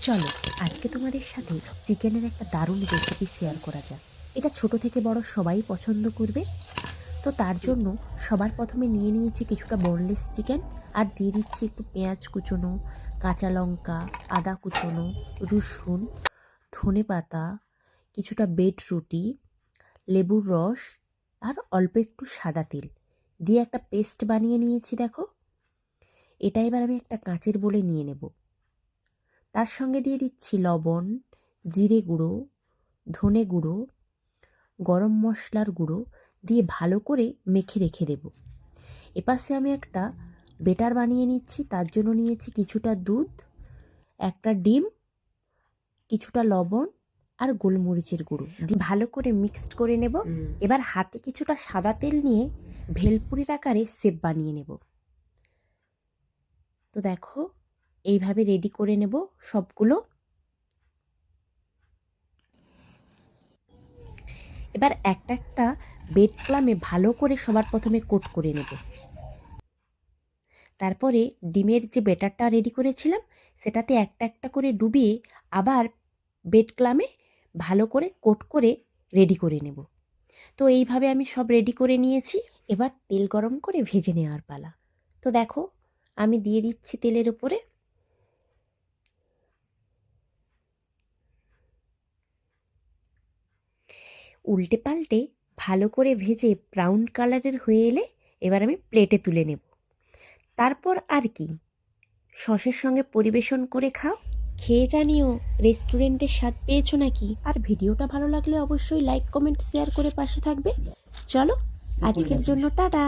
চলো আজকে তোমাদের সাথে চিকেনের একটা দারুণ রেসিপি শেয়ার করা যাক। এটা ছোট থেকে বড় সবাই পছন্দ করবে। তো তার জন্য সবার প্রথমে নিয়ে নিয়েছি কিছুটা বোনলেস চিকেন, আর দিয়ে দিচ্ছি একটু পেঁয়াজ কুচোনো, কাঁচা লঙ্কা, আদা কুচোনো, রসুন, ধনে পাতা, কিছুটা বেটরুটি, লেবুর রস, আর অল্প একটু সাদা তেল দিয়ে একটা পেস্ট বানিয়ে নিয়েছি। দেখো, এটা এবার আমি একটা কাঁচের বলে নিয়ে নেব। তার সঙ্গে দিয়ে দিচ্ছি লবণ, জিরে গুঁড়ো, ধনে গুঁড়ো, গরম মশলার গুঁড়ো দিয়ে ভালো করে মেখে রেখে দেব। এপাশে আমি একটা বেটার বানিয়ে নিচ্ছি। তার জন্য নিয়েছি কিছুটা দুধ, একটা ডিম, কিছুটা লবণ আর গোলমরিচের গুঁড়ো দিয়ে ভালো করে মিক্সড করে নেব। এবার হাতে কিছুটা সাদা তেল নিয়ে ভেলপুরির আকারে শেপ বানিয়ে নেব। তো দেখো, এইভাবে রেডি করে নেব সবগুলো। এবার একটা একটা বেড প্লামে ভালো করে সবার প্রথমে কোট করে নেব। তারপরে ডিমের যে ব্যাটারটা রেডি করেছিলাম সেটাতে একটা একটা করে ডুবিয়ে আবার বেড ক্লামে ভালো করে কোট করে রেডি করে নেব। তো এইভাবে আমি সব রেডি করে নিয়েছি। এবার তেল গরম করে ভেজে নেওয়ার পালা। তো দেখো, আমি দিয়ে দিচ্ছি তেলের ওপরে। উল্টে পাল্টে ভালো করে ভেজে ব্রাউন কালারের হয়ে এলে এবার আমি প্লেটে তুলে নেব। তারপর আর কি, সসের সঙ্গে পরিবেশন করে খাও। খেয়ে জানিও রেস্টুরেন্টের স্বাদ পেয়েছো নাকি। আর ভিডিওটা ভালো লাগলে অবশ্যই লাইক, কমেন্ট, শেয়ার করে পাশে থাকবে। চলো আজকের জন্য টাটা।